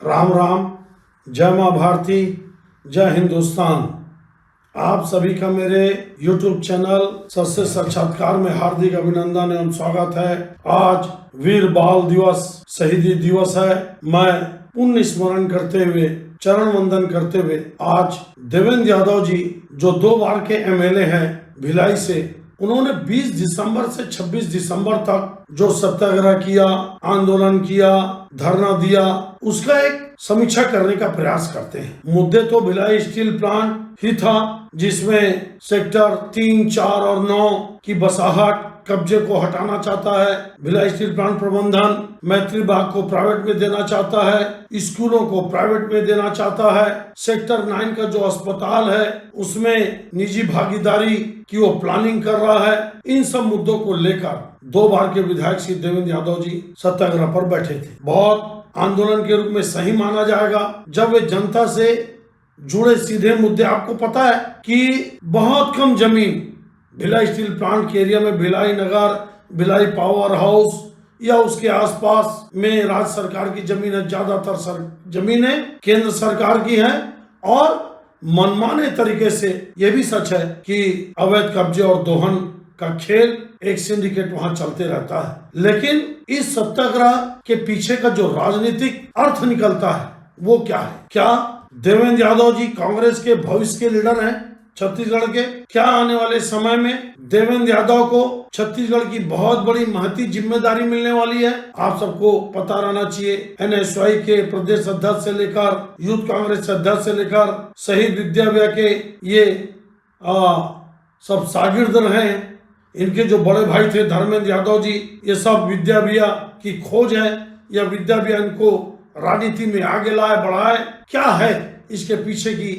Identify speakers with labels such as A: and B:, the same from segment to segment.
A: राम राम, जय माँ भारती, जय हिंदुस्तान। आप सभी का मेरे YouTube चैनल सत्य साक्षात्कार में हार्दिक अभिनंदन एवं स्वागत है। आज वीर बाल दिवस, शहीदी दिवस है। मैं पुण्य स्मरण करते हुए, चरण वंदन करते हुए आज देवेंद्र यादव जी जो 2 बार के MLA हैं भिलाई से, उन्होंने 20 दिसंबर से 26 दिसंबर तक जो सत्याग्रह किया, आंदोलन किया, धरना दिया, उसका एक समीक्षा करने का प्रयास करते हैं। मुद्दे तो भिलाई स्टील प्लांट ही था, जिसमें सेक्टर 3, 4 और 9 की बसाहट कब्जे को हटाना चाहता है। भिलाई स्टील प्लांट प्रबंधन मैत्री बाग को प्राइवेट में देना चाहता है, स्कूलों को प्राइवेट में देना चाहता है। सेक्टर 9 का जो अस्पताल है उसमें निजी भागीदारी की वो प्लानिंग कर रहा है। इन सब मुद्दों को लेकर 2 बार के विधायक श्री देवेंद्र यादव जी सत्याग्रह पर बैठे थे। बहुत आंदोलन के रूप में सही माना जाएगा जब वे जनता से जुड़े सीधे मुद्दे। आपको पता है कि बहुत कम जमीन भिलाई स्टील प्लांट के एरिया में, भिलाई नगर, भिलाई पावर हाउस या उसके आसपास में राज्य सरकार की जमीन है, ज्यादातर जमीनें केंद्र सरकार की है। और मनमाने तरीके से यह भी सच है कि अवैध कब्जे और दोहन का खेल, एक सिंडिकेट वहां चलते रहता है। लेकिन इस सत्याग्रह के पीछे का जो राजनीतिक अर्थ निकलता है वो क्या है? क्या देवेंद्र यादव जी कांग्रेस के भविष्य के लीडर हैं छत्तीसगढ़ के? क्या आने वाले समय में देवेंद्र यादव को छत्तीसगढ़ की बहुत बड़ी महती जिम्मेदारी मिलने वाली है? आप सबको पता रहना चाहिए, NSY के प्रदेश अध्यक्ष से लेकर यूथ कांग्रेस अध्यक्ष से लेकर शहीद विद्याविया के ये सब शागिर्द हैं। इनके जो बड़े भाई थे धर्मेंद्र यादव जी, ये सब विद्याविया की खोज है या विद्याविया इनको राजनीति में आगे लाए, बढ़ाए। क्या है इसके पीछे की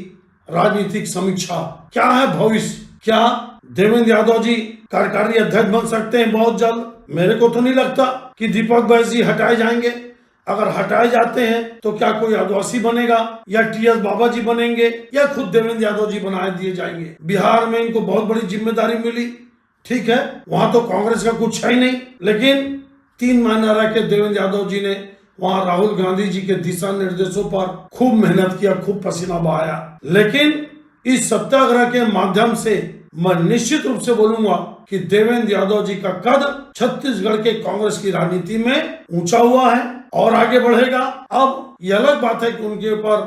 A: राजनीतिक समीक्षा? क्या है भविष्य? क्या देवेंद्र यादव जी कार्यकारी अध्यक्ष बन सकते हैं बहुत जल्द? मेरे को तो नहीं लगता कि दीपक बैस जी हटाए जाएंगे। अगर हटाए जाते हैं तो क्या कोई आदिवासी बनेगा या TS बाबा जी बनेंगे या खुद देवेंद्र यादव जी बनाए दिए जाएंगे? बिहार में इनको बहुत बड़ी जिम्मेदारी मिली, ठीक है, वहां तो कांग्रेस का कुछ है ही नहीं, लेकिन 3 महीना रह के देवेंद्र यादव जी ने वहां राहुल गांधी जी के दिशा निर्देशों पर खूब मेहनत किया, खूब पसीना बहाया। लेकिन इस सत्याग्रह के माध्यम से मैं निश्चित रूप से बोलूंगा कि देवेंद्र यादव जी का कद छत्तीसगढ़ के कांग्रेस की राजनीति में ऊंचा हुआ है और आगे बढ़ेगा। अब यह अलग बात है कि उनके ऊपर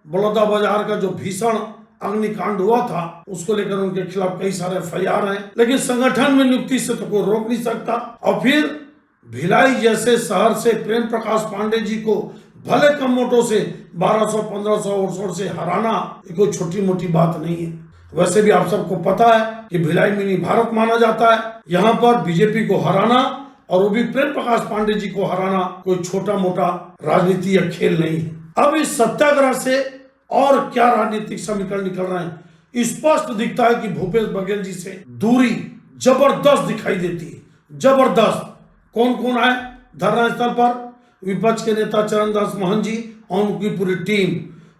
A: बलौदाबाजार का जो भीषण अग्निकांड हुआ था उसको लेकर उनके खिलाफ कई सारे FIR हैं, लेकिन संगठन में नियुक्ति से तो कोई रोक नहीं सकता। और फिर भिलाई जैसे शहर से प्रेम प्रकाश पांडे जी को भले कम वोटों से 1200-1500 वोटों से हराना कोई छोटी मोटी बात नहीं है। वैसे भी आप सबको पता है कि भिलाई मिनी भारत माना जाता है। यहाँ पर बीजेपी को हराना और वो भी प्रेम प्रकाश पांडे जी को हराना कोई छोटा मोटा राजनीति या खेल नहीं है। अब इस सत्याग्रह से और क्या राजनीतिक समीकरण निकल रहे हैं? स्पष्ट दिखता है कि भूपेश बघेल जी से दूरी जबरदस्त दिखाई देती है, जबरदस्त। कौन कौन आए धरना स्थल पर? विपक्ष के नेता चरणदास महंत जी और उनकी पूरी टीम,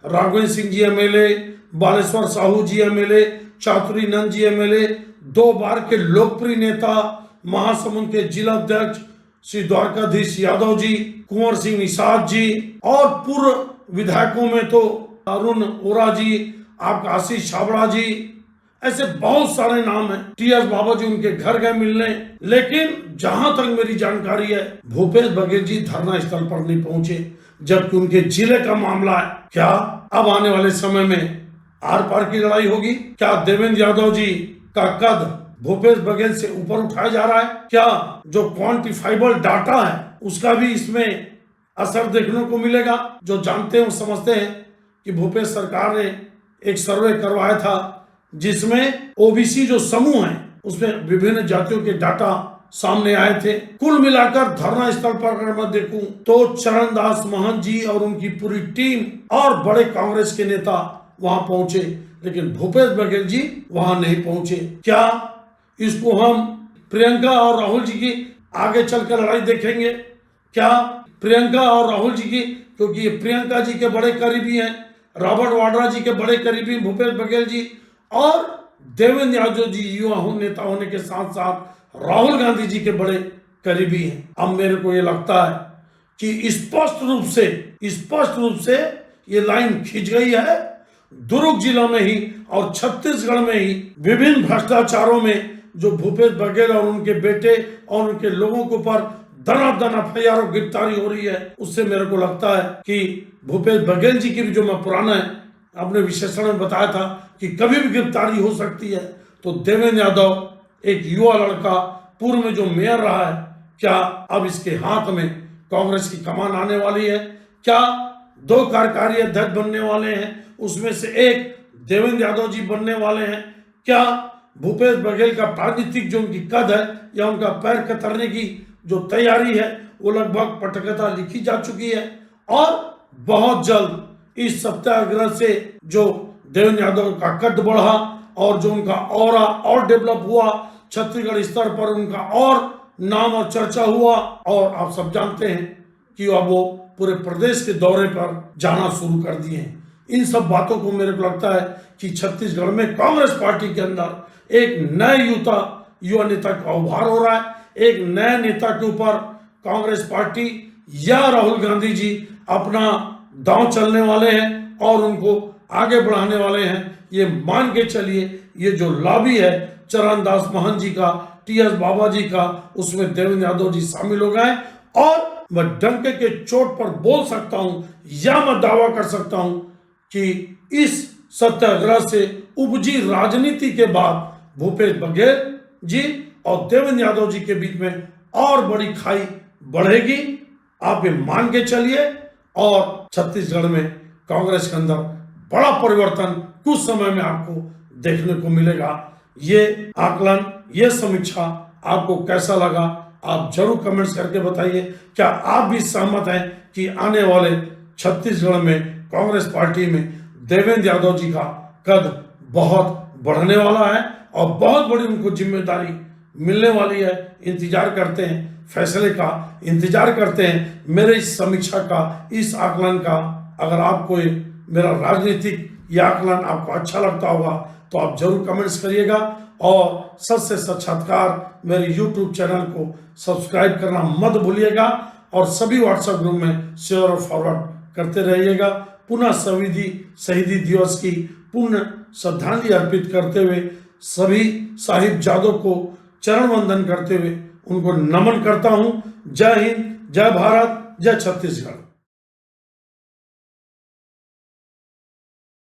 A: राघवेंद्र सिंह जी MLA, बालेश्वर साहू जी MLA, चातुरी नंद जी MLA, 2 बार के लोकप्रिय नेता महासमुंद के जिला अध्यक्ष श्री द्वारकाधीश यादव जी, कुंवर सिंह निषाद जी, और पूर्व विधायकों में तो अरुण ओरा जी, आपका आशीष छाबड़ा जी, ऐसे बहुत सारे नाम हैं। TS बाबा जी उनके घर गए मिलने, लेकिन जहां तक मेरी जानकारी है भूपेश बघेल जी धरना स्थल पर नहीं पहुंचे, जबकि उनके जिले का मामला है। क्या अब आने वाले समय में आर पार की लड़ाई होगी? क्या देवेंद्र यादव जी का कद भूपेश बघेल से ऊपर उठाया जा रहा है? क्या जो क्वांटिफाइबल डाटा है उसका भी इसमें असर देखने को मिलेगा? जो जानते हैं वो समझते हैं कि भूपेश सरकार ने एक सर्वे करवाया था जिसमें OBC जो समूह है उसमें विभिन्न जातियों के डाटा सामने आए थे। कुल मिलाकर धरना स्थल पर अगर मैं देखूं तो चरणदास महंत जी और उनकी पूरी टीम और बड़े कांग्रेस के नेता वहां पहुंचे, लेकिन भूपेश बघेल जी वहां नहीं पहुंचे। क्या इसको हम प्रियंका और राहुल जी की आगे चलकर लड़ाई देखेंगे? क्या प्रियंका और राहुल जी की, क्योंकि ये प्रियंका जी के बड़े करीबी हैं, रॉबर्ट वाड्रा जी के बड़े करीबी भूपेश बघेल जी, और देवेंद्र यादव जी युवा नेता होने के साथ साथ राहुल गांधी जी के बड़े करीबी हैं। अब मेरे को ये लगता है कि स्पष्ट रूप से स्पष्ट रूप से ये लाइन खींच गई है। दुर्ग जिला में ही और छत्तीसगढ़ में ही विभिन्न भ्रष्टाचारों में जो भूपेश बघेल और उनके बेटे और उनके लोगों के ऊपर दनादन एफआईआर और गिरफ्तारी हो रही है, उससे मेरे को लगता है कि भूपेश बघेल जी की भी, जो मैं पुराना अपने विश्लेषण में बताया था कि कभी भी गिरफ्तारी हो सकती है, तो देवेंद्र यादव एक युवा लड़का पूर्व में जो मेयर रहा है, क्या अब इसके हाथ में कांग्रेस की कमान आने वाली है? क्या 2 कार्यकारी अध्यक्ष बनने वाले हैं, उसमें से एक देवेंद्र यादव जी बनने वाले हैं? क्या भूपेश बघेल का राजनीतिक जो उनकी कद है या उनका पैर कतरने की जो तैयारी है, वो लगभग पटकथा लिखी जा चुकी है। और बहुत जल्द इस सत्याग्रह से जो देवेंद्र यादव का कद बढ़ा और जो उनका ऑरा और डेवलप हुआ, छत्तीसगढ़ स्तर पर उनका और नाम और चर्चा हुआ, और आप सब जानते हैं कि अब वो पूरे प्रदेश के दौरे पर जाना शुरू कर दिए हैं। इन सब बातों को मेरे को लगता है कि छत्तीसगढ़ में कांग्रेस पार्टी के अंदर एक नए युवा नेता का उभार हो रहा है। एक नए नेता के ऊपर कांग्रेस पार्टी या राहुल गांधी जी अपना दांव चलने वाले हैं और उनको आगे बढ़ाने वाले हैं। ये मान के चलिए, ये जो लॉबी है चरणदास महंत जी का, टीएस बाबा जी का, उसमें देवेंद्र यादव जी शामिल हो गए। और मैं डंके के चोट पर बोल सकता हूं या मैं दावा कर सकता हूं कि इस सत्याग्रह से उपजी राजनीति के बाद भूपेश बघेल जी और देवेंद्र यादव जी के बीच में और बड़ी खाई बढ़ेगी, आप ये मान के चलिए। और छत्तीसगढ़ में कांग्रेस के अंदर बड़ा परिवर्तन कुछ समय में आपको देखने को मिलेगा। ये आकलन, ये समीक्षा आपको कैसा लगा, आप जरूर कमेंट्स करके बताइए। क्या आप भी सहमत हैं कि आने वाले छत्तीसगढ़ में कांग्रेस पार्टी में देवेंद्र यादव जी का कद बहुत बढ़ने वाला है और बहुत बड़ी उनको जिम्मेदारी मिलने वाली है? इंतजार करते हैं, फैसले का इंतजार करते हैं, मेरे इस समीक्षा का, इस आकलन का। अगर आपको मेरा राजनीतिक यह आकलन आपको अच्छा लगता होगा तो आप जरूर कमेंट्स करिएगा। और सच से साक्षात्कार मेरे YouTube चैनल को सब्सक्राइब करना मत भूलिएगा और सभी व्हाट्सएप ग्रुप में शेयर और फॉरवर्ड करते रहिएगा। पुनः शहीदी दिवस की पुण्य श्रद्धांजलि अर्पित करते हुए सभी साहिबजादों को चरण वंदन करते हुए उनको नमन करता हूं। जय हिंद, जय भारत, जय छत्तीसगढ़।